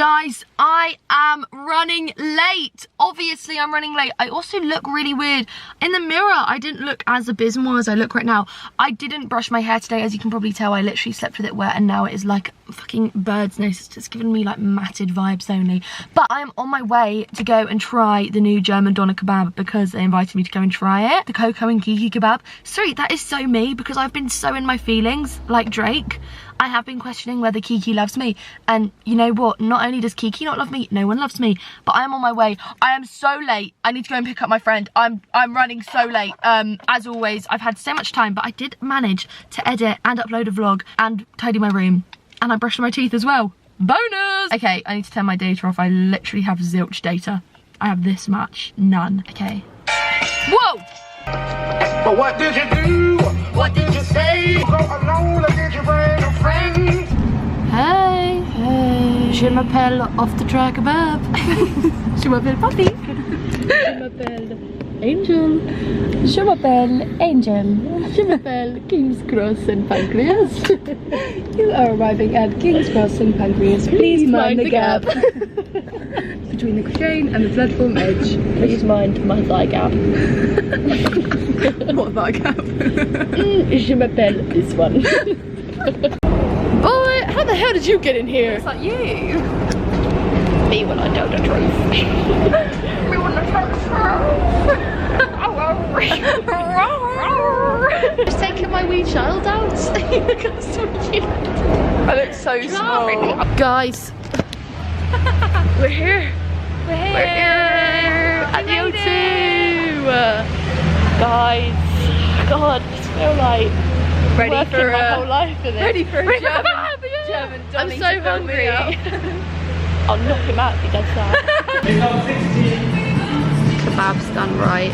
Guys, I am running late. Obviously, I'm running late. I also look really weird. In the mirror, I didn't look as abysmal as I look right now. I didn't brush my hair today, as you can probably tell. I literally slept with it wet, and now it is like fucking bird's nest. It's giving me like matted vibes only. But I am on my way to go and try the new German doner kebab because they invited me to go and try it. The cocoa and keke kebab. Sorry, that is so me because I've been so in my feelings, like Drake. I have been questioning whether Kiki loves me, and you know what, not only does Kiki not love me, no one loves me. But I am on my way. I am so late. I need to go and pick up my friend. I'm running so late. As always, I've had so much time, but I did manage to edit and upload a vlog and tidy my room, and I brushed my teeth as well. Bonus! Okay, I need to turn my data off. I literally have zilch data. I have this much, none. Okay. Whoa! But what did you do? What did you say? Go alone or did you bring a friend? Hey, hey, je m'appelle off the track kebab. Je m'appelle Poppy. Je m'appelle Angel. Je m'appelle Angel. Je m'appelle King's Cross and Pancreas. You are arriving at King's Cross and Pancreas. Please mind the gap. Between the train and the platform edge. Please mind my thigh gap. What thigh gap? Je m'appelle this one. Boy, how the hell did you get in here? It's like you. Me when I tell the truth. Me when I tell the truth. Just taking my wee child out. Because so cute. I look so small. Guys, we're here. We're here at the O2. Guys, God, I feel like Ready for my whole life for this. Ready for a German I'm Donny so to fill me hungry. up. I'll knock him out if he does that. Kebab's done right,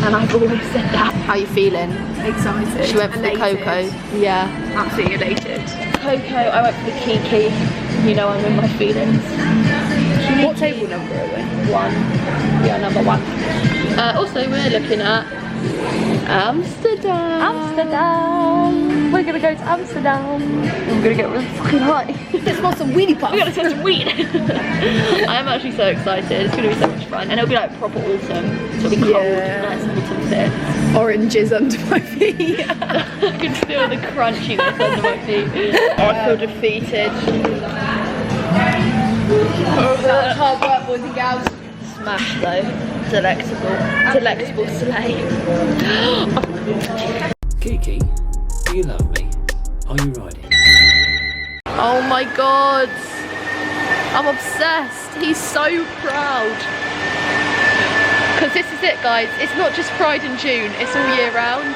and I've always said that. How are you feeling? Excited. She went for the Elated. cocoa. Yeah. Absolutely elated. Cocoa, I went for the keke. You know I'm in my feelings. What table number are we? 1. Yeah, number 1. Also, we're looking at Amsterdam. Amsterdam. We're gonna go to Amsterdam. And we're gonna get really fucking high. Let's smoke some weedy puffs. We're gonna smoke some weed. I am actually so excited. It's gonna be so much fun, and it'll be like proper autumn. So it'll be cold, nice autumn fit. Oranges under my feet. I can feel the crunchiness under my feet. I feel defeated. Hard work, boys and gals. Smash though. Delectable. Delectable slay. Kiki, do you love me? Are you riding? Oh my god. I'm obsessed. He's so proud. Because this is it, guys. It's not just Pride in June. It's all year round.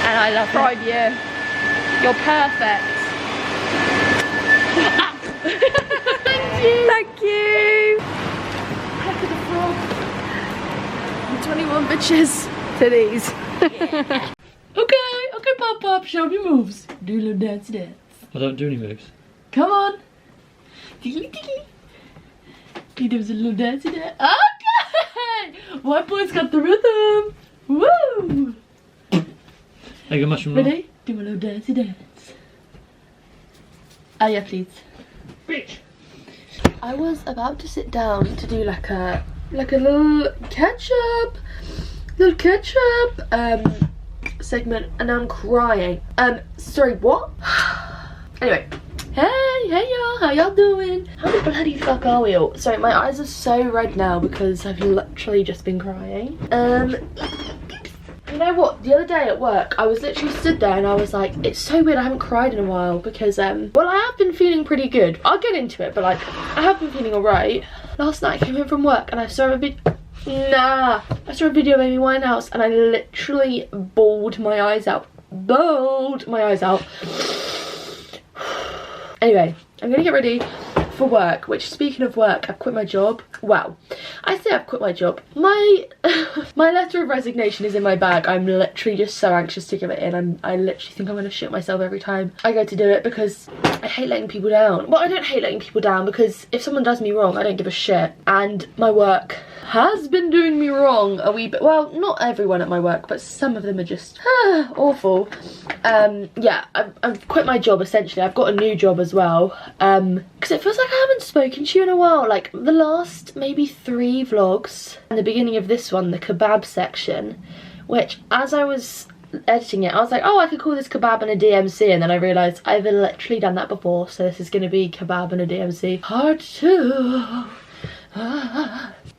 And I love Pride it. year. You're perfect. Thank you. Thank you. Heck of the frog. 21 bitches. Titties. Okay, Pop, show me moves. Do a little dance. I don't do any moves. Come on. He does a little dance. Okay. White boy's got the rhythm. Woo. Hey, go mushroom roll. Ready? Do a little dance. Ah, yeah, please. Bitch. I was about to sit down to do like a little ketchup segment, and now I'm crying. Sorry, what? Anyway, hey y'all, how y'all doing? How the bloody fuck are we all? Sorry, my eyes are so red now because I've literally just been crying. You know what, the other day at work I was literally stood there and I was like, it's so weird I haven't cried in a while because well, I have been feeling pretty good. I'll get into it, but like I have been feeling alright. Last night I came home from work and I saw a video of Amy Winehouse and I literally bawled my eyes out. Anyway, I'm gonna get ready for work, which, speaking of work, I've quit my job. Well, I say I've quit my job. My letter of resignation is in my bag. I'm literally just so anxious to give it in. I literally think I'm gonna shit myself every time I go to do it because I hate letting people down. Well, I don't hate letting people down because if someone does me wrong, I don't give a shit. And my work has been doing me wrong a wee bit. Well, not everyone at my work, but some of them are just awful. Yeah, I've quit my job essentially. I've got a new job as well, because it feels like I haven't spoken to you in a while. Like the last maybe 3 vlogs and the beginning of this one, the kebab section, which as I was editing it I was like, oh, I could call this kebab and a DMC, and then I realised I've literally done that before, so this is going to be kebab and a DMC part 2.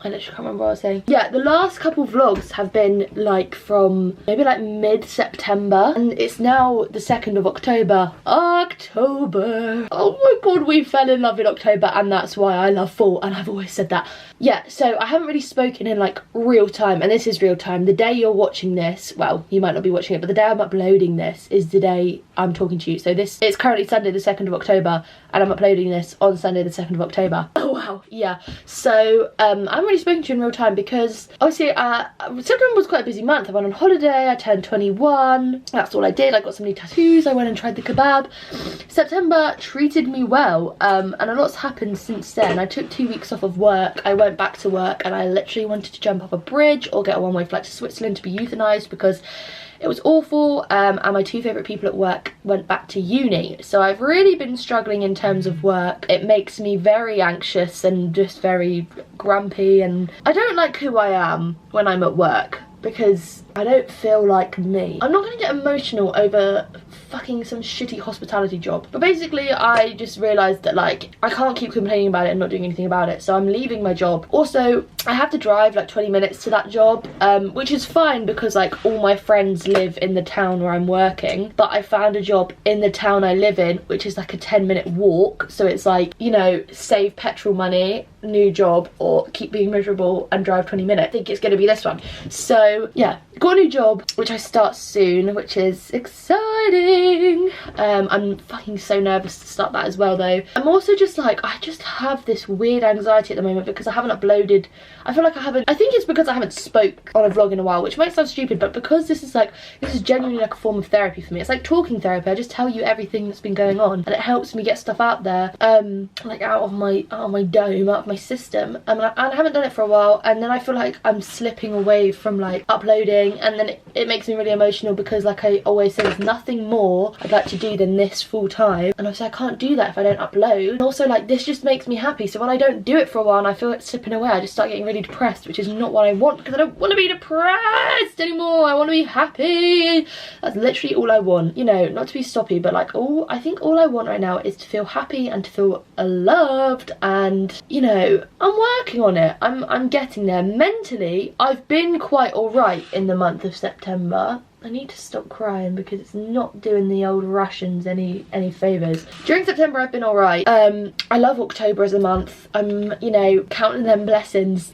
I literally can't remember what I was saying. Yeah, the last couple vlogs have been like from maybe like mid-September, and it's now the 2nd of October. October. Oh my god, we fell in love in October, and that's why I love fall, and I've always said that. Yeah, so I haven't really spoken in like real time, and this is real time. The day you're watching this, well, you might not be watching it, but the day I'm uploading this is the day I'm talking to you. So it's currently Sunday the 2nd of October, and I'm uploading this on Sunday the 2nd of October. Oh wow, yeah. So I haven't really spoken to you in real time because obviously September was quite a busy month. I went on holiday, I turned 21, that's all I did. I got some new tattoos, I went and tried the kebab. September treated me well, and a lot's happened since then. I took 2 weeks off of work, I went back to work, and I literally wanted to jump off a bridge or get a one-way flight to Switzerland to be euthanized because it was awful, and my 2 favourite people at work went back to uni. So I've really been struggling in terms of work. It makes me very anxious and just very grumpy, and I don't like who I am when I'm at work because I don't feel like me. I'm not going to get emotional over fucking some shitty hospitality job, but basically I just realised that like I can't keep complaining about it and not doing anything about it, so I'm leaving my job. Also, I have to drive like 20 minutes to that job, which is fine because like all my friends live in the town where I'm working, but I found a job in the town I live in, which is like a 10-minute walk, so it's like, you know, save petrol money, new job, or keep being miserable and drive 20 minutes. I think it's going to be this one. So yeah, got a new job which I start soon, which is exciting. I'm fucking so nervous to start that as well though. I'm also just like, I just have this weird anxiety at the moment because I haven't uploaded. I feel like I think it's because I haven't spoke on a vlog in a while, which might sound stupid, but because this is genuinely like a form of therapy for me. It's like talking therapy. I just tell you everything that's been going on, and it helps me get stuff out there, like out of my dome, out of my system, and I haven't done it for a while, and then I feel like I'm slipping away from like uploading, and then it makes me really emotional because like I always say, there's nothing more I'd like to do than this full time, and obviously I can't do that if I don't upload. And also like this just makes me happy, so when I don't do it for a while and I feel it slipping away, I just start getting really depressed, which is not what I want because I don't want to be depressed anymore. I want to be happy. That's literally all I want, you know, not to be stoppy, but like I think all I want right now is to feel happy and to feel loved, and you know, I'm working on it. I'm getting there. Mentally, I've been quite alright in the month of September. I need to stop crying because it's not doing the old Russians any favours. During September I've been alright. I love October as a month. I'm, you know, counting them blessings.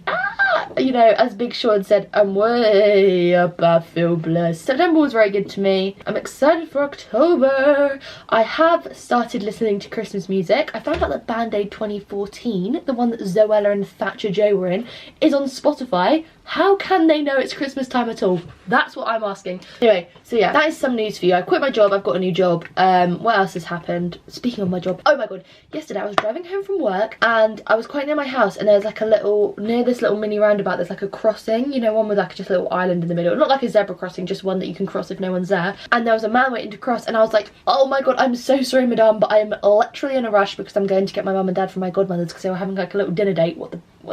You know, as Big Sean said, I'm way up, I feel blessed. September was very good to me. I'm excited for October. I have started listening to Christmas music. I found out that Band Aid 2014, the one that Zoella and Thatcher Joe were in, is on Spotify. How can they know it's Christmas time at all? That's what I'm asking. Anyway, so yeah, that is some news for you. I quit my job, I've got a new job. What else has happened? Speaking of my job, oh my god, yesterday I was driving home from work and I was quite near my house, and there's like a little, near this little mini roundabout, there's like a crossing, you know, one with like just a little island in the middle. Not like a zebra crossing, just one that you can cross if no one's there. And there was a man waiting to cross, and I was like, oh my god, I'm so sorry madame, but I'm literally in a rush because I'm going to get my mum and dad from my godmothers because they were having like a little dinner date. What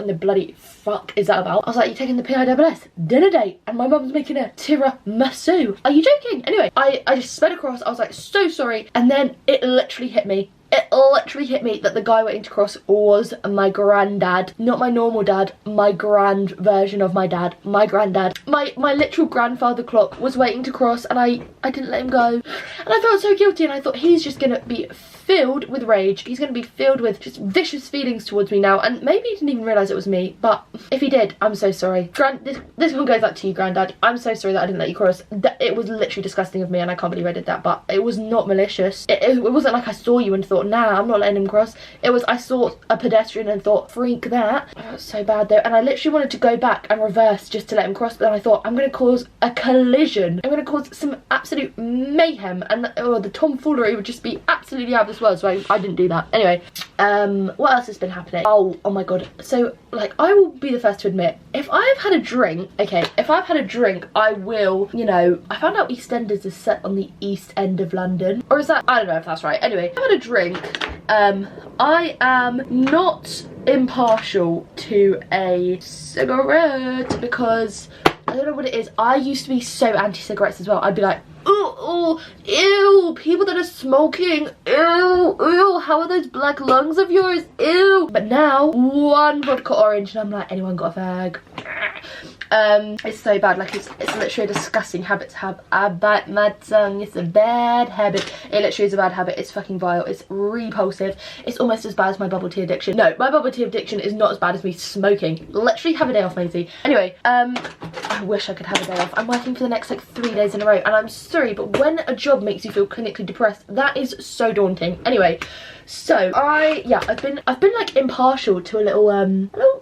the bloody fuck is that about? I was like, you taking the PISS dinner date? And my mum's making a tiramisu. Are you joking? Anyway, I just sped across. I was like, so sorry. And then it literally hit me. It literally hit me that the guy waiting to cross was my granddad. Not my normal dad, my grand version of my dad. My granddad. My literal grandfather clock was waiting to cross, and I didn't let him go. And I felt so guilty, and I thought he's just gonna be filled with rage. He's gonna be filled with just vicious feelings towards me now, and maybe he didn't even realise it was me, but if he did, I'm so sorry. This one goes out to you, granddad. I'm so sorry that I didn't let you cross. It was literally disgusting of me, and I can't believe I did that, but it was not malicious. It wasn't like I saw you and thought, nah, I'm not letting him cross. It was, I saw a pedestrian and thought, freak that. Oh, that was so bad though, and I literally wanted to go back and reverse just to let him cross, but then I thought, I'm gonna cause a collision. I'm gonna cause some absolute mayhem, and the tomfoolery would just be absolutely out of as well, so I didn't do that. Anyway, what else has been happening? Oh my god. So, like, I will be the first to admit, if I've had a drink, okay, if I've had a drink, I will, you know, I found out EastEnders is set on the East End of London. Or is that, I don't know if that's right. Anyway, if I've had a drink, I am not impartial to a cigarette because I don't know what it is. I used to be so anti-cigarettes as well. I'd be like, ooh, ew, people that are smoking, ew, how are those black lungs of yours, ew. But now, one vodka orange and I'm like, anyone got a fag? It's so bad, like it's literally a disgusting habit to have. I bite my tongue, it's a bad habit. It literally is a bad habit, it's fucking vile, it's repulsive. It's almost as bad as my bubble tea addiction. No, my bubble tea addiction is not as bad as me smoking. Literally have a day off, Maisie. Anyway, I wish I could have a day off. I'm working for the next like 3 days in a row and I'm sorry, but when a job makes you feel clinically depressed, that is so daunting. Anyway, so I've been like impartial to a little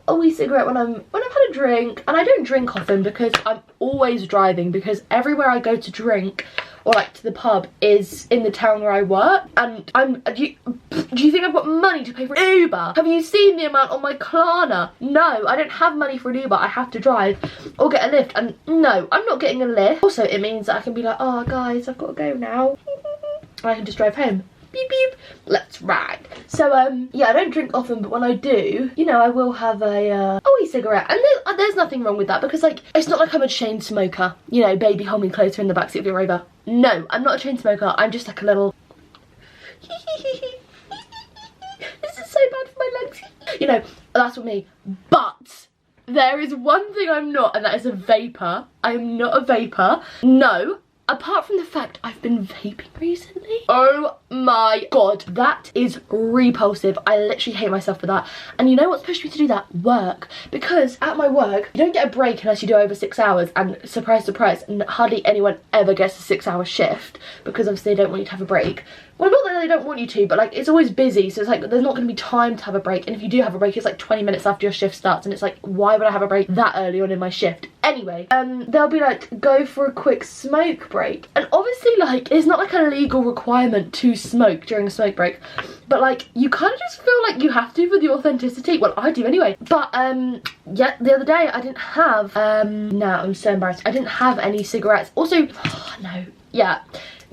a wee cigarette when I've had a drink, and I don't drink often because I'm always driving, because everywhere I go to drink or like to the pub is in the town where I work, and do you think I've got money to pay for an Uber? Have you seen the amount on my Klarna? No, I don't have money for an Uber. I have to drive or get a lift, and no, I'm not getting a lift. Also, it means that I can be like, oh guys, I've got to go now. And I can just drive home. Beep beep, let's ride. So yeah, I don't drink often, but when I do, you know, I will have a wee cigarette, and there's nothing wrong with that, because like it's not like I'm a chain smoker, you know, baby hold me closer in the backseat of your Rover. No, I'm not a chain smoker. I'm just like a little this is so bad for my legs, you know, that's what me. But there is one thing I'm not, and that is a vapor. I am not a vapor, no. Apart from the fact I've been vaping recently. Oh my god, that is repulsive. I literally hate myself for that. And you know what's pushed me to do that? Work. Because at my work, you don't get a break unless you do over 6 hours, and surprise, surprise, hardly anyone ever gets a 6-hour shift, because obviously they don't want you to have a break. Well, not that they don't want you to, but like it's always busy, so it's like there's not going to be time to have a break, and if you do have a break, it's like 20 minutes after your shift starts, and it's like, why would I have a break that early on in my shift? Anyway, they'll be like, go for a quick smoke break, and obviously like it's not like a legal requirement to smoke during a smoke break, but like you kind of just feel like you have to for the authenticity. Well, I do anyway. But yeah, the other day I didn't have no, I'm so embarrassed, I didn't have any cigarettes. Also, oh, no, yeah,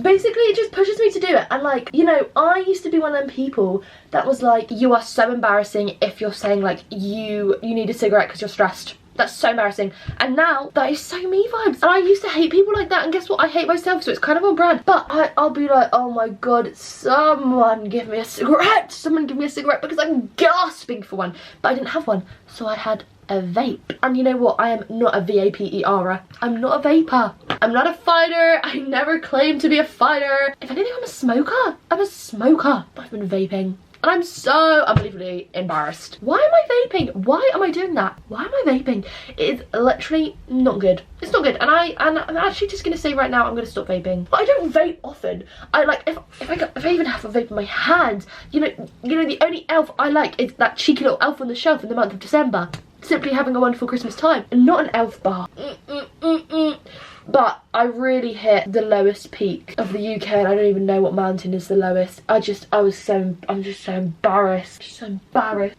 basically it just pushes me to do it. And like, you know, I used to be one of them people that was like, you are so embarrassing if you're saying like you need a cigarette because you're stressed. That's so embarrassing. And now that is so me vibes. And I used to hate people like that, and guess what? I hate myself, so it's kind of on brand. But I'll be like, oh my god, someone give me a cigarette. Someone give me a cigarette, because I'm gasping for one. But I didn't have one, so I had a vape. And you know what? I am not a VAPER. I'm not a vapor. I'm not a fighter. I never claimed to be a fighter. If anything, I'm a smoker. I'm a smoker. I've been vaping. And I'm so unbelievably embarrassed. Why am I vaping? Why am I doing that? Why am I vaping? It is literally not good. It's not good. And I'm actually just gonna say right now, I'm gonna stop vaping. But I don't vape often. I like, if I even have a vape in my hand, you know, the only elf I like is that cheeky little elf on the shelf in the month of December. Simply having a wonderful Christmas time, and not an elf bar. But I really hit the lowest peak of the UK, and I don't even know what mountain is the lowest. I'm just so embarrassed. Just so embarrassed.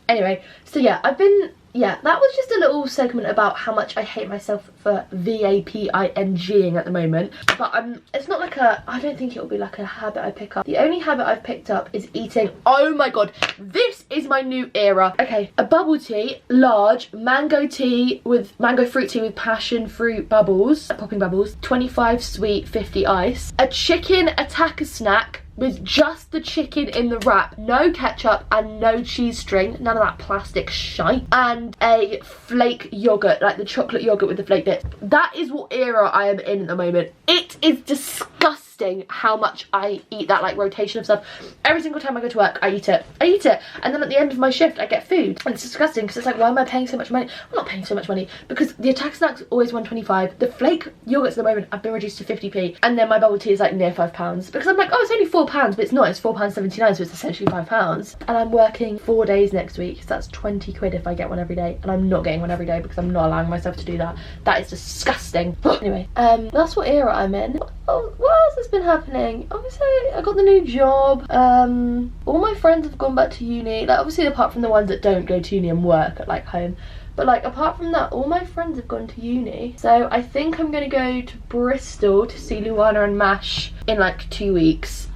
Anyway, so yeah, that was just a little segment about how much I hate myself for VAPINGing at the moment. But it's not like I don't think it will be like a habit I pick up. The only habit I've picked up is eating, oh my god, this is my new era. Okay, a bubble tea, large, mango fruit tea with passion fruit bubbles, popping bubbles, 25 sweet, 50 ice, a chicken attacker snack with just the chicken in the wrap, no ketchup and no cheese string, none of that plastic shite, and a flake yogurt, like the chocolate yogurt with the flake bit. That is what era I am in at the moment. It is disgusting how much I eat that like rotation of stuff. Every single time I go to work, I eat it, and then at the end of my shift I get food, and it's disgusting because it's like, why am I paying so much money? I'm not paying so much money because the attack snack's always $1.25. The flake yogurts at the moment have been reduced to 50p, and then my bubble tea is like near £5, because I'm like, oh, it's only £4, but it's not, it's £4.79, so it's essentially £5. And I'm working 4 days next week, so that's 20 quid if I get one every day, and I'm not getting one every day because I'm not allowing myself to do that. That is disgusting. Anyway, that's what era I'm in. Oh, what else has been happening? Obviously, I got the new job. All my friends have gone back to uni. Like, obviously, apart from the ones that don't go to uni and work at like home. But like, apart from that, all my friends have gone to uni. So I think I'm gonna go to Bristol to see Luana and Mash in like 2 weeks.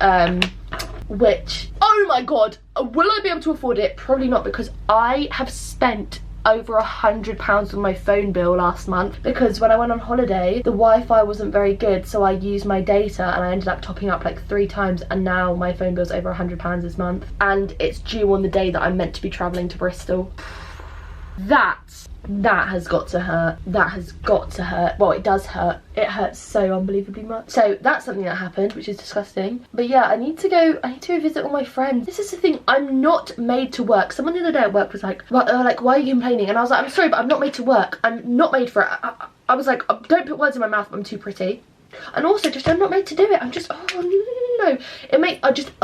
Which, oh my god, will I be able to afford it? Probably not, because I have spent over £100 on my phone bill last month, because when I went on holiday the Wi-Fi wasn't very good, so I used my data and I ended up topping up like 3 times, and now my phone bill's over £100 this month, and it's due on the day that I'm meant to be travelling to Bristol. That has got to hurt. That has got to hurt. Well, it does hurt. It hurts so unbelievably much. So that's something that happened, which is disgusting. But yeah, I need to go visit all my friends. This is the thing, I'm not made to work. Someone the other day at work was like, well, why are you complaining? And I was like, I'm sorry, but I'm not made to work. I'm not made for it. I was like, don't put words in my mouth, I'm too pretty. And also, just I'm not made to do it. I'm just, oh no.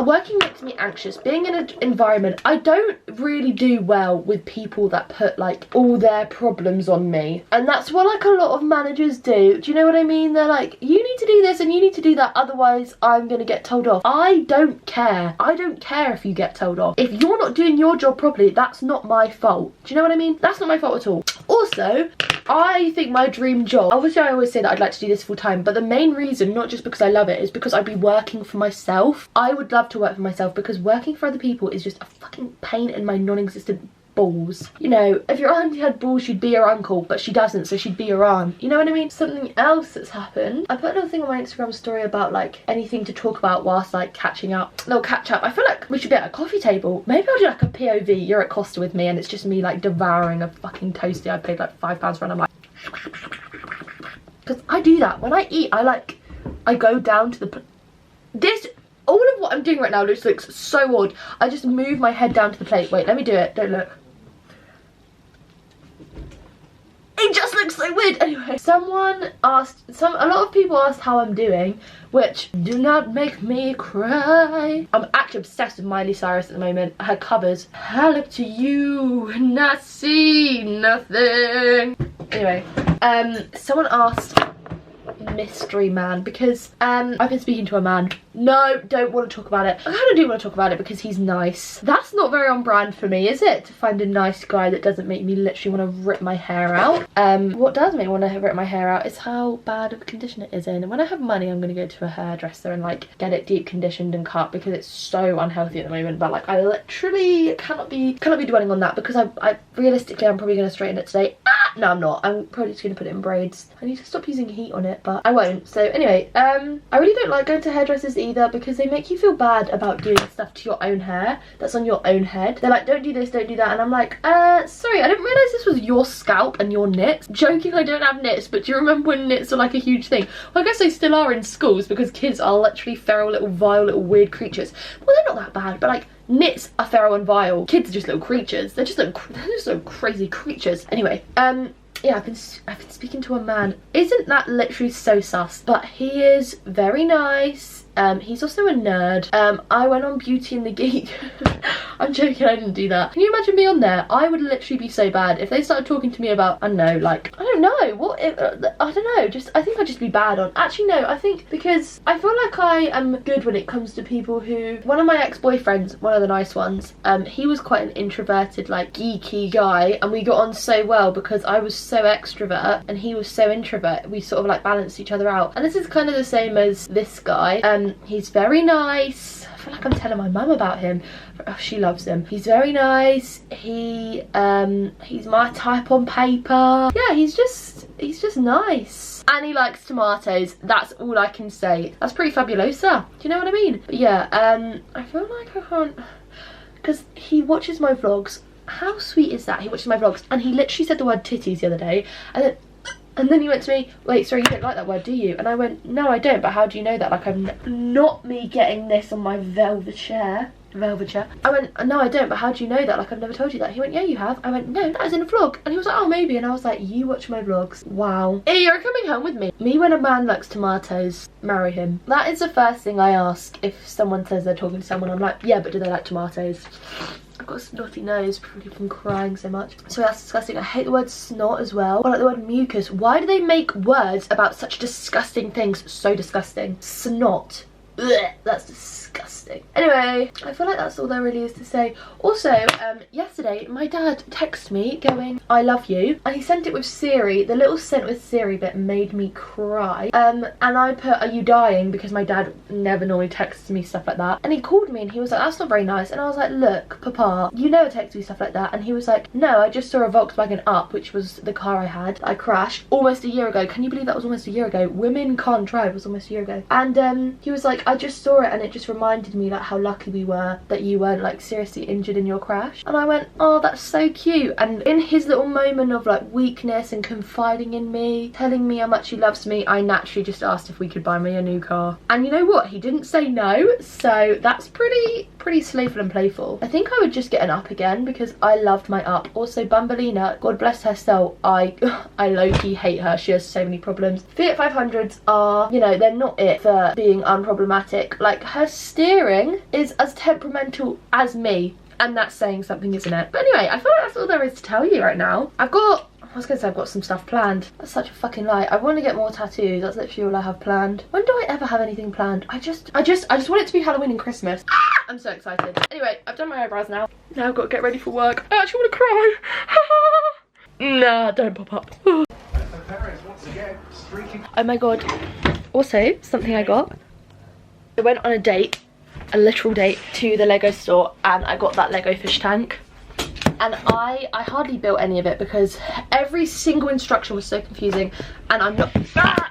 Working makes me anxious. Being in an environment, I don't really do well with people that put like all their problems on me. And that's what like a lot of managers do. Do you know what I mean? They're like, you need to do this and you need to do that, otherwise I'm gonna get told off. I don't care. I don't care if you get told off. If you're not doing your job properly, that's not my fault. Do you know what I mean? That's not my fault at all. Also, I think my dream job, obviously I always say that I'd like to do this full time, but the main reason, not just because I love it, is because I'd be working for myself. I would love to work for myself, because working for other people is just a fucking pain in my non-existent balls. You know, if your auntie had balls, she'd be your uncle, but she doesn't, so she'd be your aunt. You know what I mean? Something else that's happened, I put a little thing on my Instagram story about like anything to talk about whilst like catching up. A little catch up. I feel like we should be at a coffee table. Maybe I'll do like a POV, you're at Costa with me and it's just me like devouring a fucking toasty I paid like £5 for, and I'm like, because I do that when I eat. I go down to the all of what I'm doing right now just looks so odd. I just move my head down to the plate. Wait, let me do it. Don't look. It just looks so weird. Anyway, a lot of people asked how I'm doing, which do not make me cry. I'm actually obsessed with Miley Cyrus at the moment. Her covers. I look to you and I see nothing. Anyway, someone asked mystery man, because I've been speaking to a man. No, don't want to talk about it. I kind of do want to talk about it because he's nice. That's not very on brand for me, is it? To find a nice guy that doesn't make me literally want to rip my hair out. What does make me want to rip my hair out is how bad of a condition it is in. And when I have money, I'm going to go to a hairdresser and like get it deep conditioned and cut, because it's so unhealthy at the moment. But like, I literally cannot be dwelling on that, because I realistically I'm probably going to straighten it today. No, I'm not. I'm probably just going to put it in braids. I need to stop using heat on it, but I won't. So anyway, I really don't like going to hairdressers either, because they make you feel bad about doing stuff to your own hair that's on your own head. They're like, don't do this, don't do that, and I'm like, sorry, I didn't realise this was your scalp and your knits. Joking, I don't have knits, but do you remember when knits were like a huge thing? Well, I guess they still are in schools, because kids are literally feral little vile little weird creatures. Well, they're not that bad, but like, knits are feral and vile. Kids are just little creatures. They're just little crazy creatures. Anyway, yeah, I've been speaking to a man. Isn't that literally so sus? But he is very nice. He's also a nerd. I went on Beauty and the Geek. I'm joking, I didn't do that. Can you imagine me on there? I would literally be so bad if they started talking to me about, I don't know, like, I don't know, I don't know, I think I'd just be bad on. Actually, no, I think because I feel like I am good when it comes to people who, one of my ex-boyfriends, one of the nice ones, he was quite an introverted, like, geeky guy, and we got on so well because I was so extrovert and he was so introvert. We sort of like balanced each other out. And this is kind of the same as this guy. He's very nice. I feel like I'm telling my mum about him. Oh, she loves him. He's very nice. He's my type on paper. Yeah, he's just nice. And he likes tomatoes. That's all I can say. That's pretty fabulosa. Do you know what I mean? But yeah, I feel like I can't, because he watches my vlogs. How sweet is that? He watches my vlogs and he literally said the word titties the other day, and then he went to me, wait, sorry, you don't like that word, do you? And I went, no, I don't, but how do you know that? Like, I'm not me getting this on my velvet chair. I went, no, I don't, but how do you know that? Like, I've never told you that. He went, yeah, you have. I went, no, that was in a vlog. And he was like, oh, maybe. And I was like, you watch my vlogs. Wow. Hey, you're coming home with me. Me when a man likes tomatoes, marry him. That is the first thing I ask if someone says they're talking to someone. I'm like, yeah, but do they like tomatoes? I've got a snotty nose probably from crying so much. So that's disgusting. I hate the word snot as well. Or like the word mucus. Why do they make words about such disgusting things so disgusting? Snot. Ugh, that's disgusting. Anyway, I feel like that's all there really is to say. Also, yesterday my dad texted me going, I love you, and he sent it with Siri. The little sent with Siri bit made me cry. And I put, are you dying? Because my dad never normally texts me stuff like that. And he called me and he was like, that's not very nice. And I was like, look, Papa, you never text me stuff like that. And he was like, no, I just saw a Volkswagen Up, which was the car I had. I crashed almost a year ago. Can you believe that was almost a year ago? Women Can't Drive was almost a year ago. And he was like, I just saw it and it just reminded me like how lucky we were that you weren't like seriously injured in your crash. And I went, oh, that's so cute. And in his little moment of like weakness and confiding in me, telling me how much he loves me, I naturally just asked if we could buy me a new car. And you know what, he didn't say no, so that's pretty slayful and playful. I think I would just get an Up again because I loved my Up. Also Bumbalina, God bless her soul, I low-key hate her. She has so many problems. Fiat 500s are, you know, they're not it for being unproblematic. Like, her steering is as temperamental as me, and that's saying something, isn't it? But anyway, I feel like that's all there is to tell you right now. I was gonna say I've got some stuff planned. That's such a fucking lie. I want to get more tattoos. That's literally all I have planned. When do I ever have anything planned? I just want it to be Halloween and Christmas. Ah! I'm so excited. Anyway, I've done my eyebrows now. Now I've got to get ready for work. I actually want to cry. Nah, don't pop up. Oh my god. Also, something I got. I went on a date, a literal date, to the Lego store and I got that Lego fish tank. And I hardly built any of it because every single instruction was so confusing and I'm not,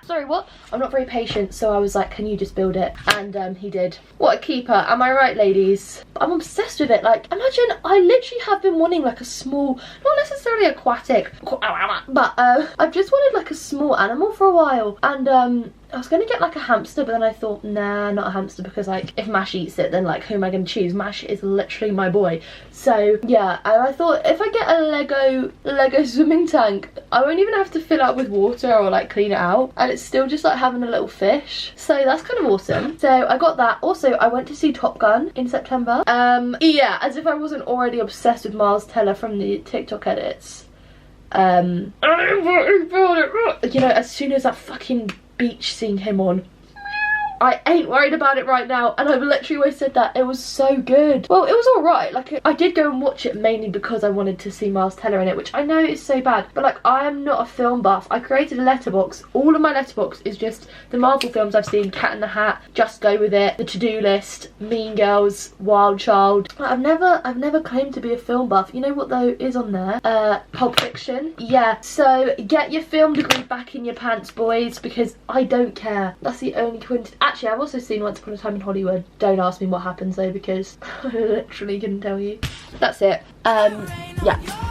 sorry, what? I'm not very patient, so I was like, can you just build it? And he did. What a keeper, am I right, ladies? I'm obsessed with it. Like, imagine, I literally have been wanting like a small, not necessarily aquatic, but I've just wanted like a small animal for a while. And I was gonna get like a hamster, but then I thought, nah, not a hamster, because like if Mash eats it, then like who am I gonna choose? Mash is literally my boy. So yeah, and I thought if I get a Lego swimming tank, I won't even have to fill it up with water or like clean it out, and it's still just like having a little fish. So that's kind of awesome. So I got that. Also, I went to see Top Gun in September. Yeah, as if I wasn't already obsessed with Miles Teller from the TikTok edits. You know, as soon as that fucking beach scene came on, I ain't worried about it right now, and I've literally always said that. It was so good. Well, it was alright. Like, I did go and watch it mainly because I wanted to see Miles Teller in it, which I know is so bad, but like, I am not a film buff. I created a letterbox. All of my letterbox is just the Marvel films I've seen: Cat in the Hat, Just Go With It, The To-Do List, Mean Girls, Wild Child. I've never claimed to be a film buff. You know what though is on there? Pulp Fiction. Yeah, so get your film degree back in your pants, boys, because I don't care. That's the only Actually, I've also seen Once Upon a Time in Hollywood. Don't ask me what happens though, because I literally couldn't tell you. That's it. Yeah.